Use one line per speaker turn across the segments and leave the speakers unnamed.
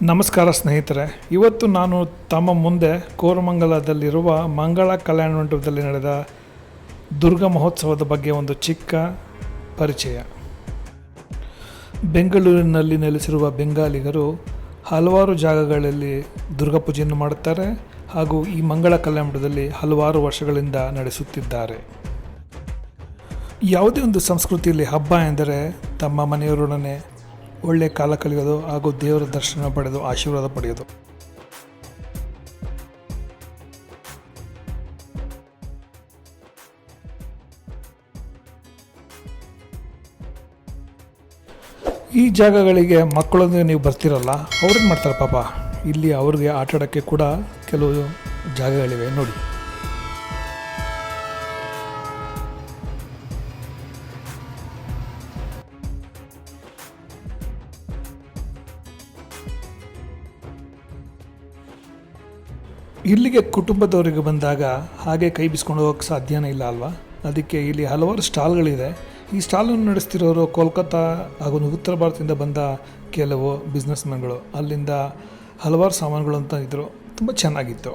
ನಮಸ್ಕಾರ ಸ್ನೇಹಿತರೆ, ಇವತ್ತು ನಾನು ತಮ್ಮ ಮುಂದೆ ಕೋರಮಂಗಲದಲ್ಲಿರುವ ಮಂಗಳ ಕಲ್ಯಾಣ ಮಂಟಪದಲ್ಲಿ ನಡೆದ ದುರ್ಗಾ ಮಹೋತ್ಸವದ ಬಗ್ಗೆ ಒಂದು ಚಿಕ್ಕ ಪರಿಚಯ. ಬೆಂಗಳೂರಿನಲ್ಲಿ ನೆಲೆಸಿರುವ ಬೆಂಗಾಲಿಗರು ಹಲವಾರು ಜಾಗಗಳಲ್ಲಿ ದುರ್ಗಾ ಪೂಜೆಯನ್ನು ಮಾಡುತ್ತಾರೆ ಹಾಗೂ ಈ ಮಂಗಳ ಕಲ್ಯಾಣ ಮಂಟಪದಲ್ಲಿ ಹಲವಾರು ವರ್ಷಗಳಿಂದ ನಡೆಸುತ್ತಿದ್ದಾರೆ. ಯಾವುದೇ ಒಂದು ಸಂಸ್ಕೃತಿಯಲ್ಲಿ ಹಬ್ಬ ಎಂದರೆ ತಮ್ಮ ಮನೆಯವರೊಡನೆ ಒಳ್ಳೆಯ ಕಾಲ ಕಳೆಯೋದು ಹಾಗೂ ದೇವರ ದರ್ಶನ ಪಡೆದು ಆಶೀರ್ವಾದ ಪಡೆಯೋದು. ಈ ಜಾಗಗಳಿಗೆ ಮಕ್ಕಳೊಂದಿಗೆ ನೀವು ಬರ್ತಿರಲ್ಲ, ಅವ್ರೇನು ಮಾಡ್ತಾರೆ ಪಾಪ, ಇಲ್ಲಿ ಅವ್ರಿಗೆ ಆಟ ಆಡೋಕ್ಕೆ ಕೂಡ ಕೆಲವು ಜಾಗಗಳಿವೆ ನೋಡಿ. ಇಲ್ಲಿಗೆ ಕುಟುಂಬದವರಿಗೆ ಬಂದಾಗ ಹಾಗೆ ಕೈ ಬಿಸ್ಕೊಂಡು ಹೋಗೋಕ್ಕೆ ಸಾಧ್ಯನೇ ಇಲ್ಲ ಅಲ್ವಾ. ಅದಕ್ಕೆ ಇಲ್ಲಿ ಹಲವಾರು ಸ್ಟಾಲ್ಗಳಿದೆ. ಈ ಸ್ಟಾಲನ್ನು ನಡೆಸ್ತಿರೋರು ಕೋಲ್ಕತ್ತಾ ಹಾಗೂ ಉತ್ತರ ಭಾರತದಿಂದ ಬಂದ ಕೆಲವು ಬಿಸ್ನೆಸ್ ಮ್ಯಾನ್ಗಳು. ಅಲ್ಲಿಂದ ಹಲವಾರು ಸಾಮಾನುಗಳು ಅಂತ ಇದ್ದರು, ತುಂಬ ಚೆನ್ನಾಗಿತ್ತು.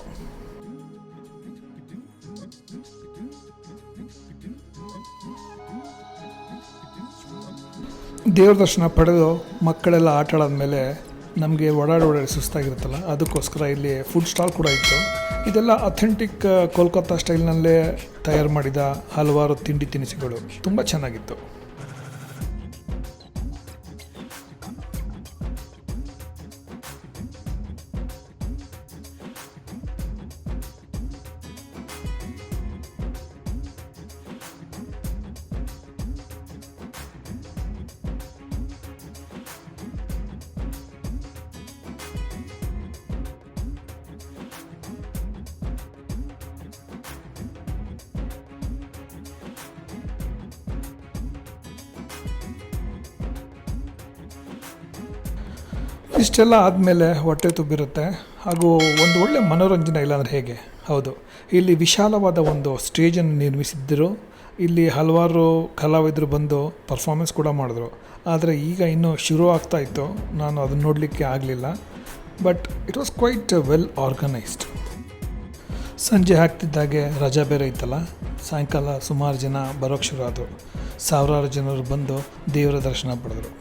ದೇವ್ರ ದರ್ಶನ ಪಡೆದು ಮಕ್ಕಳೆಲ್ಲ ಆಟ ಆಡಾದ್ಮೇಲೆ ನಮಗೆ ಓಡಾಡಿ ಸುಸ್ತಾಗಿರುತ್ತಲ್ಲ, ಅದಕ್ಕೋಸ್ಕರ ಇಲ್ಲಿ ಫುಡ್ ಸ್ಟಾಲ್ ಕೂಡ ಇತ್ತು. ಇದೆಲ್ಲ ಅಥೆಂಟಿಕ್ ಕೋಲ್ಕತ್ತಾ ಸ್ಟೈಲ್ನಲ್ಲೇ ತಯಾರು ಮಾಡಿದ ಹಲವಾರು ತಿಂಡಿ ತಿನಿಸುಗಳು, ತುಂಬ ಚೆನ್ನಾಗಿತ್ತು. ಇಷ್ಟೆಲ್ಲ ಆದಮೇಲೆ ಹೊಟ್ಟೆ ತುಂಬಿರುತ್ತೆ ಹಾಗೂ ಒಂದು ಒಳ್ಳೆ ಮನೋರಂಜನೆ, ಇಲ್ಲಾಂದರೆ ಹೇಗೆ. ಹೌದು, ಇಲ್ಲಿ ವಿಶಾಲವಾದ ಒಂದು ಸ್ಟೇಜನ್ನು ನಿರ್ಮಿಸಿದ್ದರು. ಇಲ್ಲಿ ಹಲವಾರು ಕಲಾವಿದರು ಬಂದು ಪರ್ಫಾರ್ಮೆನ್ಸ್ ಕೂಡ ಮಾಡಿದ್ರು. ಆದರೆ ಈಗ ಇನ್ನೂ ಶುರು ಆಗ್ತಾ ಇತ್ತು, ನಾನು ಅದನ್ನು ನೋಡಲಿಕ್ಕೆ ಆಗಲಿಲ್ಲ. But it was quite well organised. ಸಂಜೆ ಆಗ್ತಿದ್ದಾಗೆ ರಜಾ ಬೇರೆ ಇತ್ತಲ್ಲ, ಸಾಯಂಕಾಲ ಸುಮಾರು ಜನ ಬರೋಕ್ಕೆ ಶುರು ಆದರು. ಸಾವಿರಾರು ಜನರು ಬಂದು ದೇವರ ದರ್ಶನ ಪಡೆದರು.